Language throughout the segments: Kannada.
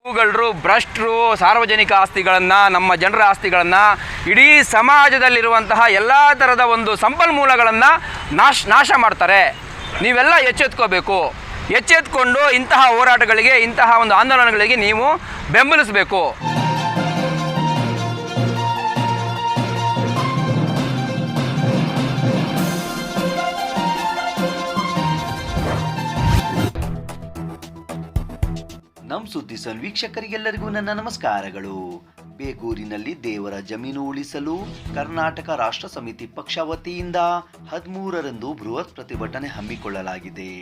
ಇವುಗಳರು ಭ್ರಷ್ಟರು ಸಾರ್ವಜನಿಕ ಆಸ್ತಿಗಳನ್ನು, ನಮ್ಮ ಜನರ ಆಸ್ತಿಗಳನ್ನು, ಇಡೀ ಸಮಾಜದಲ್ಲಿರುವಂತಹ ಎಲ್ಲ ಥರದ ಒಂದು ಸಂಪನ್ಮೂಲಗಳನ್ನು ನಾಶ ಮಾಡ್ತಾರೆ. ನೀವೆಲ್ಲ ಎಚ್ಚೆತ್ಕೋಬೇಕು. ಎಚ್ಚೆತ್ಕೊಂಡು ಇಂತಹ ಹೋರಾಟಗಳಿಗೆ, ಇಂತಹ ಒಂದು ಆಂದೋಲನಗಳಿಗೆ ನೀವು ಬೆಂಬಲಿಸಬೇಕು. ನಮ್ಮ ಸುದ್ದಿ ಸನ್ ವೀಕ್ಷಕರಿಗೆಲ್ಲರಿಗೂ ನನ್ನ ನಮಸ್ಕಾರಗಳು. ಬೇಗೂರಿನಲ್ಲಿ ದೇವರ ಜಮೀನು ಉಳಿಸಲು ಕರ್ನಾಟಕ ರಾಷ್ಟ್ರ ಸಮಿತಿ ಪಕ್ಷ ವತಿಯಿಂದ 13ರಂದು ಬೃಹತ್ ಪ್ರತಿಭಟನೆ ಹಮ್ಮಿಕೊಳ್ಳಲಾಗಿದೆ.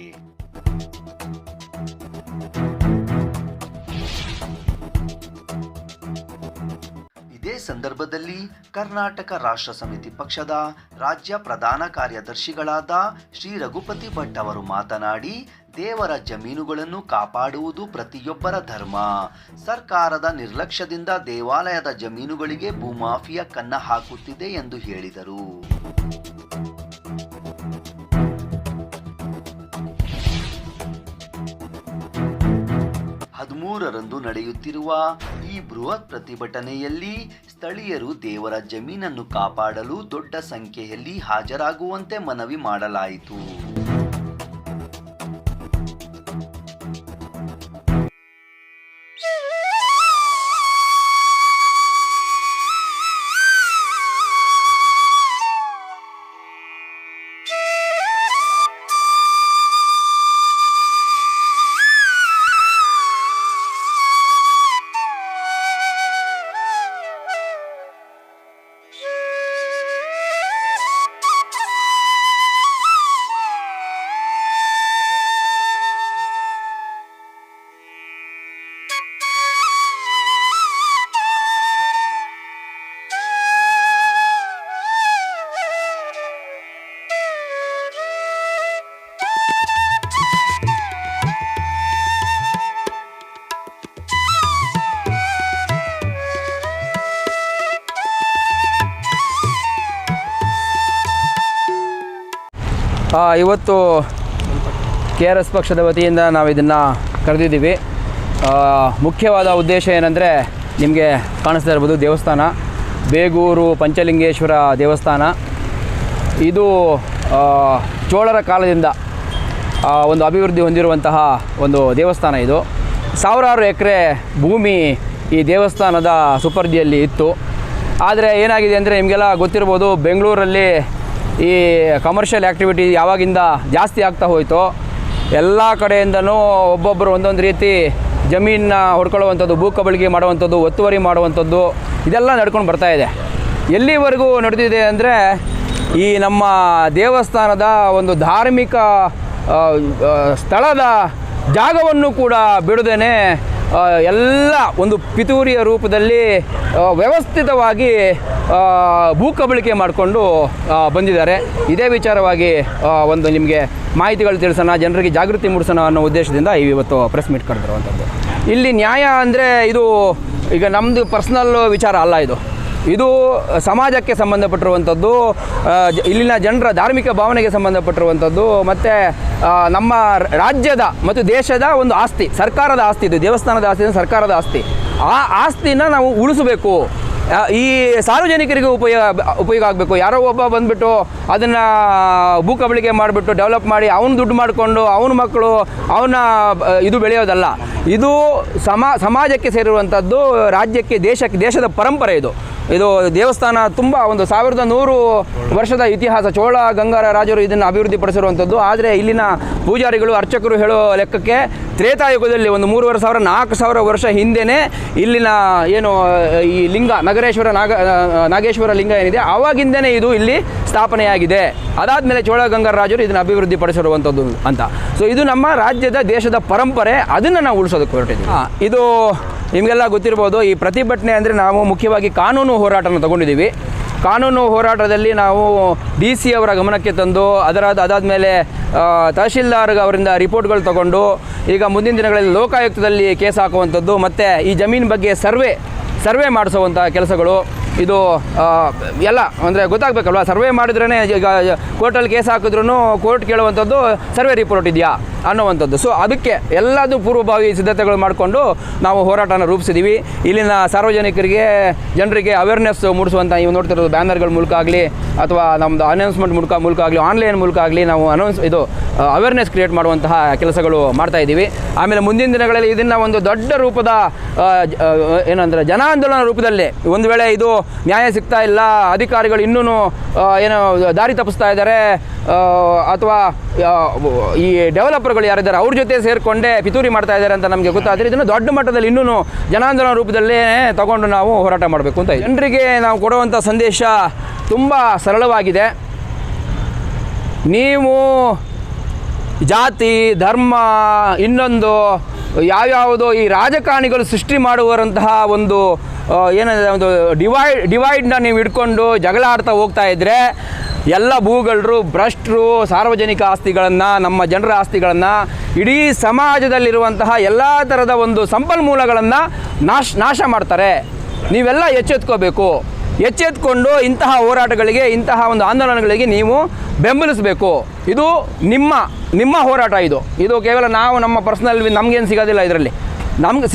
ಇದೇ ಸಂದರ್ಭದಲ್ಲಿ ಕರ್ನಾಟಕ ರಾಷ್ಟ್ರ ಸಮಿತಿ ಪಕ್ಷದ ರಾಜ್ಯ ಪ್ರಧಾನ ಕಾರ್ಯದರ್ಶಿಗಳಾದ ಶ್ರೀ ರಘುಪತಿ ಭಟ್ ಅವರು ಮಾತನಾಡಿ, ದೇವರ ಜಮೀನುಗಳನ್ನು ಕಾಪಾಡುವುದು ಪ್ರತಿಯೊಬ್ಬರ ಧರ್ಮ. ಸರ್ಕಾರದ ನಿರ್ಲಕ್ಷ್ಯದಿಂದ ದೇವಾಲಯದ ಜಮೀನುಗಳಿಗೆ ಭೂಮಾಫಿಯಾ ಕನ್ನ ಹಾಕುತ್ತಿದೆ ಎಂದು ಹೇಳಿದರು. 13ರಂದು ನಡೆಯುತ್ತಿರುವ ಈ ಬೃಹತ್ ಪ್ರತಿಭಟನೆಯಲ್ಲಿ ಸ್ಥಳೀಯರು ದೇವರ ಜಮೀನನ್ನು ಕಾಪಾಡಲು ದೊಡ್ಡ ಸಂಖ್ಯೆಯಲ್ಲಿ ಹಾಜರಾಗುವಂತೆ ಮನವಿ ಮಾಡಲಾಯಿತು. ಇವತ್ತು KRS ಪಕ್ಷದ ವತಿಯಿಂದ ನಾವು ಇದನ್ನು ಕರೆದಿದ್ದೀವಿ. ಮುಖ್ಯವಾದ ಉದ್ದೇಶ ಏನಂದರೆ, ನಿಮಗೆ ಕಾಣಿಸ್ತಾ ಇರ್ಬೋದು, ದೇವಸ್ಥಾನ ಬೇಗೂರು ಪಂಚಲಿಂಗೇಶ್ವರ ದೇವಸ್ಥಾನ. ಇದು ಚೋಳರ ಕಾಲದಿಂದ ಒಂದು ಅಭಿವೃದ್ಧಿ ಹೊಂದಿರುವಂತಹ ಒಂದು ದೇವಸ್ಥಾನ. ಇದು ಸಾವಿರಾರು ಎಕರೆ ಭೂಮಿ ಈ ದೇವಸ್ಥಾನದ ಸುಪರ್ದಿಯಲ್ಲಿ ಇತ್ತು. ಆದರೆ ಏನಾಗಿದೆ ಅಂದರೆ, ನಿಮಗೆಲ್ಲ ಗೊತ್ತಿರ್ಬೋದು, ಬೆಂಗಳೂರಲ್ಲಿ ಈ ಕಮರ್ಷಿಯಲ್ ಆ್ಯಕ್ಟಿವಿಟಿ ಯಾವಾಗಿಂದ ಜಾಸ್ತಿ ಆಗ್ತಾ ಹೋಯಿತೋ, ಎಲ್ಲ ಕಡೆಯಿಂದನೂ ಒಬ್ಬೊಬ್ಬರು ಒಂದೊಂದು ರೀತಿ ಜಮೀನನ್ನ ಹೊಡ್ಕೊಳ್ಳುವಂಥದ್ದು, ಭೂ ಕಬಳಿಕೆ ಮಾಡುವಂಥದ್ದು, ಒತ್ತುವರಿ ಮಾಡುವಂಥದ್ದು, ಇದೆಲ್ಲ ನಡ್ಕೊಂಡು ಬರ್ತಾಯಿದೆ. ಎಲ್ಲಿವರೆಗೂ ನಡೆದಿದೆ ಅಂದರೆ, ಈ ನಮ್ಮ ದೇವಸ್ಥಾನದ ಒಂದು ಧಾರ್ಮಿಕ ಸ್ಥಳದ ಜಾಗವನ್ನು ಕೂಡ ಬಿಡದೇನೆ ಎಲ್ಲ ಒಂದು ಪಿತೂರಿಯ ರೂಪದಲ್ಲಿ ವ್ಯವಸ್ಥಿತವಾಗಿ ಭೂ ಕಬಳಿಕೆ ಮಾಡಿಕೊಂಡು ಬಂದಿದ್ದಾರೆ. ಇದೇ ವಿಚಾರವಾಗಿ ಒಂದು ನಿಮಗೆ ಮಾಹಿತಿಗಳು ತಿಳಿಸೋಣ, ಜನರಿಗೆ ಜಾಗೃತಿ ಮೂಡಿಸೋಣ ಅನ್ನೋ ಉದ್ದೇಶದಿಂದ ಇವತ್ತು ಪ್ರೆಸ್ ಮೀಟ್ ಕರೆದಿರುವಂಥದ್ದು. ಇಲ್ಲಿ ನ್ಯಾಯ ಅಂದರೆ, ಇದು ಈಗ ನಮ್ಮದು ಪರ್ಸ್ನಲ್ ವಿಚಾರ ಅಲ್ಲ. ಇದು ಸಮಾಜಕ್ಕೆ ಸಂಬಂಧಪಟ್ಟಿರುವಂಥದ್ದು, ಇಲ್ಲಿನ ಜನರ ಧಾರ್ಮಿಕ ಭಾವನೆಗೆ ಸಂಬಂಧಪಟ್ಟಿರುವಂಥದ್ದು, ಮತ್ತು ನಮ್ಮ ರಾಜ್ಯದ ಮತ್ತು ದೇಶದ ಒಂದು ಆಸ್ತಿ, ಸರ್ಕಾರದ ಆಸ್ತಿ. ಇದು ದೇವಸ್ಥಾನದ ಆಸ್ತಿ, ಸರ್ಕಾರದ ಆಸ್ತಿ. ಆ ಆಸ್ತಿನ ನಾವು ಉಳಿಸಬೇಕು. ಈ ಸಾರ್ವಜನಿಕರಿಗೆ ಉಪಯೋಗ ಆಗಬೇಕು. ಯಾರೋ ಒಬ್ಬ ಬಂದುಬಿಟ್ಟು ಅದನ್ನು ಭೂ ಕಬಳಿಕೆ ಮಾಡಿಬಿಟ್ಟು ಡೆವಲಪ್ ಮಾಡಿ ಅವನು ದುಡ್ಡು ಮಾಡಿಕೊಂಡು ಅವನ ಮಕ್ಕಳು ಅವನ ಇದು ಬೆಳೆಯೋದಲ್ಲ. ಇದು ಸಮಾಜಕ್ಕೆ ಸೇರಿರುವಂಥದ್ದು, ರಾಜ್ಯಕ್ಕೆ, ದೇಶದ ಪರಂಪರೆ ಇದು ದೇವಸ್ಥಾನ ತುಂಬ ಒಂದು 1100 ವರ್ಷದ ಇತಿಹಾಸ. ಚೋಳ ಗಂಗಾರ ರಾಜರು ಇದನ್ನು ಅಭಿವೃದ್ಧಿಪಡಿಸಿರುವಂಥದ್ದು. ಆದರೆ ಇಲ್ಲಿನ ಪೂಜಾರಿಗಳು, ಅರ್ಚಕರು ಹೇಳೋ ಲೆಕ್ಕಕ್ಕೆ ತ್ರೇತಾಯುಗದಲ್ಲಿ ಒಂದು 3,500-4,000 ವರ್ಷ ಹಿಂದೆಯೇ ಇಲ್ಲಿನ ಏನು ಈ ಲಿಂಗ ನಾಗೇಶ್ವರ ಲಿಂಗ ಏನಿದೆ, ಆವಾಗಿಂದನೇ ಇದು ಇಲ್ಲಿ ಸ್ಥಾಪನೆಯಾಗಿದೆ. ಅದಾದಮೇಲೆ ಚೋಳ ಗಂಗಾರ ರಾಜರು ಇದನ್ನು ಅಭಿವೃದ್ಧಿಪಡಿಸಿರುವಂಥದ್ದು ಅಂತ. ಸೊ ಇದು ನಮ್ಮ ರಾಜ್ಯದ, ದೇಶದ ಪರಂಪರೆ, ಅದನ್ನು ನಾವು ಉಳಿಸೋದಕ್ಕೆ ಹೊರಟಿದ್ದೀವಿ. ಇದು ನಿಮಗೆಲ್ಲ ಗೊತ್ತಿರ್ಬೋದು. ಈ ಪ್ರತಿಭಟನೆ ಅಂದರೆ, ನಾವು ಮುಖ್ಯವಾಗಿ ಕಾನೂನು ಹೋರಾಟನ ತಗೊಂಡಿದ್ದೀವಿ. ಕಾನೂನು ಹೋರಾಟದಲ್ಲಿ ನಾವು DC ಅವರ ಗಮನಕ್ಕೆ ತಂದು, ಅದಾದಮೇಲೆ ತಹಶೀಲ್ದಾರ್ ಅವರಿಂದ ರಿಪೋರ್ಟ್ಗಳು ತಗೊಂಡು, ಈಗ ಮುಂದಿನ ದಿನಗಳಲ್ಲಿ ಲೋಕಾಯುಕ್ತದಲ್ಲಿ ಕೇಸ್ ಹಾಕುವಂಥದ್ದು, ಮತ್ತು ಈ ಜಮೀನು ಬಗ್ಗೆ ಸರ್ವೆ ಮಾಡಿಸುವಂಥ ಕೆಲಸಗಳು, ಇದು ಎಲ್ಲ ಅಂದರೆ ಗೊತ್ತಾಗಬೇಕಲ್ವ, ಸರ್ವೆ ಮಾಡಿದ್ರೇ ಈಗ ಕೋರ್ಟಲ್ಲಿ ಕೇಸ್ ಹಾಕಿದ್ರೂ ಕೋರ್ಟ್ ಕೇಳುವಂಥದ್ದು ಸರ್ವೆ ರಿಪೋರ್ಟ್ ಇದೆಯಾ ಅನ್ನುವಂಥದ್ದು. ಸೊ ಅದಕ್ಕೆ ಎಲ್ಲದೂ ಪೂರ್ವಭಾವಿ ಸಿದ್ಧತೆಗಳು ಮಾಡಿಕೊಂಡು ನಾವು ಹೋರಾಟನ ರೂಪಿಸಿದ್ದೀವಿ. ಇಲ್ಲಿನ ಸಾರ್ವಜನಿಕರಿಗೆ, ಜನರಿಗೆ ಅವೇರ್ನೆಸ್ ಮೂಡಿಸುವಂಥ ನೀವು ನೋಡ್ತಿರೋದು ಬ್ಯಾನರ್ಗಳ ಮೂಲಕ ಆಗಲಿ ಅಥವಾ ನಮ್ಮದು ಅನೌನ್ಸ್ಮೆಂಟ್ ಮೂಲಕ ಆಗಲಿ, ಆನ್ಲೈನ್ ಮೂಲಕ ಆಗಲಿ ನಾವು ಅವೇರ್ನೆಸ್ ಕ್ರಿಯೇಟ್ ಮಾಡುವಂತಹ ಕೆಲಸಗಳು ಮಾಡ್ತಾ ಇದ್ದೀವಿ. ಆಮೇಲೆ ಮುಂದಿನ ದಿನಗಳಲ್ಲಿ ಇದನ್ನು ಒಂದು ದೊಡ್ಡ ರೂಪದ ಏನಂದರೆ ಜನಾಂದೋಲನ ರೂಪದಲ್ಲಿ, ಒಂದು ವೇಳೆ ಇದು ನ್ಯಾಯ ಸಿಗ್ತಾ ಇಲ್ಲ, ಅಧಿಕಾರಿಗಳು ಇನ್ನೂ ಏನೋ ದಾರಿ ತಪ್ಪಿಸ್ತಾ ಇದ್ದಾರೆ ಅಥವಾ ಈ ಡೆವಲಪರ್ಗಳು ಯಾರಿದ್ದಾರೆ ಅವ್ರ ಜೊತೆ ಸೇರಿಕೊಂಡೇ ಪಿತೂರಿ ಮಾಡ್ತಾ ಇದ್ದಾರೆ ಅಂತ ನಮಗೆ ಗೊತ್ತಾದರೆ ಇದನ್ನು ದೊಡ್ಡ ಮಟ್ಟದಲ್ಲಿ ಇನ್ನೂ ಜನಾಂದೋಲನ ರೂಪದಲ್ಲೇ ತಗೊಂಡು ನಾವು ಹೋರಾಟ ಮಾಡಬೇಕು ಅಂತ. ಜನರಿಗೆ ನಾವು ಕೊಡುವಂಥ ಸಂದೇಶ ತುಂಬ ಸರಳವಾಗಿದೆ. ನೀವು ಜಾತಿ, ಧರ್ಮ, ಇನ್ನೊಂದು ಯಾವ್ಯಾವುದೋ ಈ ರಾಜಕಾರಣಿಗಳು ಸೃಷ್ಟಿ ಮಾಡುವಂತಹ ಒಂದು ಏನಂದರೆ ಒಂದು ಡಿವೈಡ್ನ ನೀವು ಇಟ್ಕೊಂಡು ಜಗಳ ಆಡ್ತಾ ಹೋಗ್ತಾ ಇದ್ದರೆ ಎಲ್ಲ ಭೂಗಳರು, ಭ್ರಷ್ಟರು ಸಾರ್ವಜನಿಕ ಆಸ್ತಿಗಳನ್ನು, ನಮ್ಮ ಜನರ ಆಸ್ತಿಗಳನ್ನು, ಇಡೀ ಸಮಾಜದಲ್ಲಿರುವಂತಹ ಎಲ್ಲ ಥರದ ಒಂದು ಸಂಪನ್ಮೂಲಗಳನ್ನು ನಾಶ ಮಾಡ್ತಾರೆ. ನೀವೆಲ್ಲ ಎಚ್ಚೆತ್ಕೊಂಡು ಇಂತಹ ಹೋರಾಟಗಳಿಗೆ, ಇಂತಹ ಒಂದು ಆಂದೋಲನಗಳಿಗೆ ನೀವು ಬೆಂಬಲಿಸಬೇಕು. ಇದು ನಿಮ್ಮ ಹೋರಾಟ. ಇದು ಕೇವಲ ನಾವು ನಮ್ಮ ಪರ್ಸ್ನಲ್ ನಮಗೇನು ಸಿಗೋದಿಲ್ಲ. ಇದರಲ್ಲಿ ನಮ್ಗೆ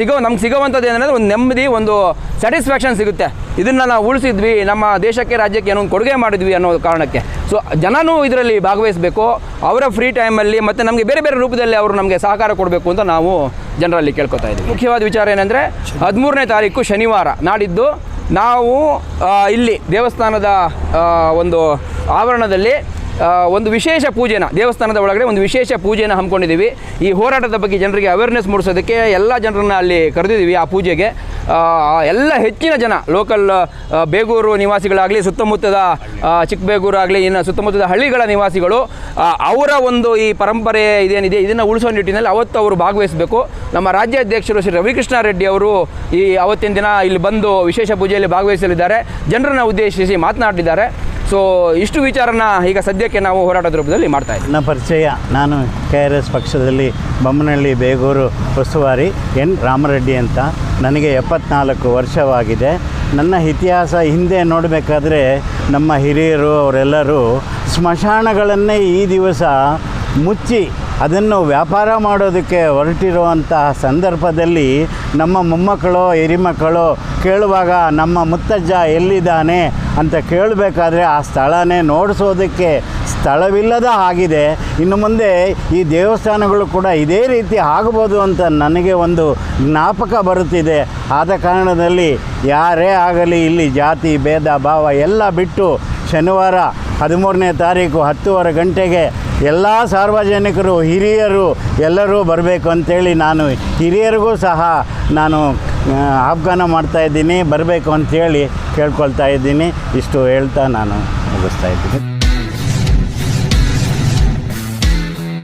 ಸಿಗೋವಂಥದ್ದು ಏನಂದರೆ ಒಂದು ನೆಮ್ಮದಿ, ಒಂದು ಸ್ಯಾಟಿಸ್ಫ್ಯಾಕ್ಷನ್ ಸಿಗುತ್ತೆ. ಇದನ್ನು ನಾವು ಉಳಿಸಿದ್ವಿ, ನಮ್ಮ ದೇಶಕ್ಕೆ, ರಾಜ್ಯಕ್ಕೆ ಏನೋ ಒಂದು ಕೊಡುಗೆ ಮಾಡಿದ್ವಿ ಅನ್ನೋ ಕಾರಣಕ್ಕೆ. ಸೊ ಜನನೂ ಇದರಲ್ಲಿ ಭಾಗವಹಿಸಬೇಕು. ಅವರ ಫ್ರೀ ಟೈಮಲ್ಲಿ ಮತ್ತು ನಮಗೆ ಬೇರೆ ಬೇರೆ ರೂಪದಲ್ಲಿ ಅವರು ನಮಗೆ ಸಹಕಾರ ಕೊಡಬೇಕು ಅಂತ ನಾವು ಜನರಲ್ಲಿ ಕೇಳ್ಕೊತಾ ಇದ್ದೀವಿ. ಮುಖ್ಯವಾದ ವಿಚಾರ ಏನಂದರೆ 13ನೇ ತಾರೀಕು ಶನಿವಾರ ನಾಡಿದ್ದು ನಾವು ಇಲ್ಲಿ ದೇವಸ್ಥಾನದ ಒಂದು ಆವರಣದಲ್ಲಿ ಒಂದು ವಿಶೇಷ ಪೂಜೆನ, ದೇವಸ್ಥಾನದ ಒಳಗಡೆ ಒಂದು ವಿಶೇಷ ಪೂಜೆನ ಹಮ್ಮಿಕೊಂಡಿದ್ದೀವಿ. ಈ ಹೋರಾಟದ ಬಗ್ಗೆ ಜನರಿಗೆ ಅವೇರ್ನೆಸ್ ಮೂಡಿಸೋದಕ್ಕೆ ಎಲ್ಲ ಜನರನ್ನು ಅಲ್ಲಿ ಕರೆದಿದ್ದೀವಿ. ಆ ಪೂಜೆಗೆ ಎಲ್ಲ ಹೆಚ್ಚಿನ ಜನ ಲೋಕಲ್ ಬೇಗೂರು ನಿವಾಸಿಗಳಾಗಲಿ, ಸುತ್ತಮುತ್ತದ ಚಿಕ್ಕಬೇಗೂರು ಆಗಲಿ, ಇನ್ನು ಸುತ್ತಮುತ್ತದ ಹಳ್ಳಿಗಳ ನಿವಾಸಿಗಳು ಅವರ ಒಂದು ಈ ಪರಂಪರೆ ಇದೇನಿದೆ ಇದನ್ನು ಉಳಿಸೋ ನಿಟ್ಟಿನಲ್ಲಿ ಅವತ್ತು ಅವರು ಭಾಗವಹಿಸಬೇಕು. ನಮ್ಮ ರಾಜ್ಯಾಧ್ಯಕ್ಷರು ಶ್ರೀ ರವಿಕೃಷ್ಣ ರೆಡ್ಡಿ ಅವರು ಅವತ್ತಿನ ದಿನ ಇಲ್ಲಿ ಬಂದು ವಿಶೇಷ ಪೂಜೆಯಲ್ಲಿ ಭಾಗವಹಿಸಲಿದ್ದಾರೆ, ಜನರನ್ನು ಉದ್ದೇಶಿಸಿ ಮಾತನಾಡಿದ್ದಾರೆ. ಸೊ ಇಷ್ಟು ವಿಚಾರನ ಈಗ ಸದ್ಯಕ್ಕೆ ನಾವು ಹೋರಾಟದ ರೂಪದಲ್ಲಿ ಮಾಡ್ತಾ ಇದ್ದೀವಿ. ನನ್ನ ಪರಿಚಯ, ನಾನು KRS ಪಕ್ಷದಲ್ಲಿ ಬೊಮ್ಮನಹಳ್ಳಿ ಬೇಗೂರು ಉಸ್ತುವಾರಿ ಎನ್ ರಾಮರೆಡ್ಡಿ ಅಂತ. ನನಗೆ 74 ವರ್ಷವಾಗಿದೆ. ನನ್ನ ಇತಿಹಾಸ ಹಿಂದೆ ನೋಡಬೇಕಾದ್ರೆ ನಮ್ಮ ಹಿರಿಯರು ಅವರೆಲ್ಲರೂ ಸ್ಮಶಾನಗಳನ್ನೇ ಈ ದಿವಸ ಮುಚ್ಚಿ ಅದನ್ನು ವ್ಯಾಪಾರ ಮಾಡೋದಕ್ಕೆ ಹೊರಟಿರುವಂತಹ ಸಂದರ್ಭದಲ್ಲಿ ನಮ್ಮ ಮೊಮ್ಮಕ್ಕಳು, ಹಿರಿಮಕ್ಕಳು ಕೇಳುವಾಗ ನಮ್ಮ ಮುತ್ತಜ್ಜ ಎಲ್ಲಿದ್ದಾನೆ ಅಂತ ಕೇಳಬೇಕಾದ್ರೆ ಆ ಸ್ಥಳನೇ ನೋಡಿಸೋದಕ್ಕೆ ಸ್ಥಳವಿಲ್ಲದ ಆಗಿದೆ. ಇನ್ನು ಮುಂದೆ ಈ ದೇವಸ್ಥಾನಗಳು ಕೂಡ ಇದೇ ರೀತಿ ಆಗಬಹುದು ಅಂತ ನನಗೆ ಒಂದು ಜ್ಞಾಪಕ ಬರುತ್ತಿದೆ. ಆದ ಕಾರಣದಲ್ಲಿ ಯಾರೇ ಆಗಲಿ ಇಲ್ಲಿ ಜಾತಿ ಭೇದ ಭಾವ ಎಲ್ಲ ಬಿಟ್ಟು ಶನಿವಾರ 13ನೇ ತಾರೀಕು 10:30 ಗಂಟೆಗೆ ಎಲ್ಲ ಸಾರ್ವಜನಿಕರು, ಹಿರಿಯರು ಎಲ್ಲರೂ ಬರಬೇಕು ಅಂತೇಳಿ ನಾನು ಹಿರಿಯರಿಗೂ ಸಹ ನಾನು ಆಹ್ವಾನ ಮಾಡ್ತಾಯಿದ್ದೀನಿ, ಬರಬೇಕು ಅಂಥೇಳಿ ಕೇಳ್ಕೊಳ್ತಾ ಇದ್ದೀನಿ. ಇಷ್ಟು ಹೇಳ್ತಾ ನಾನು ಮುಗಿಸ್ತಾ ಇದ್ದೀನಿ.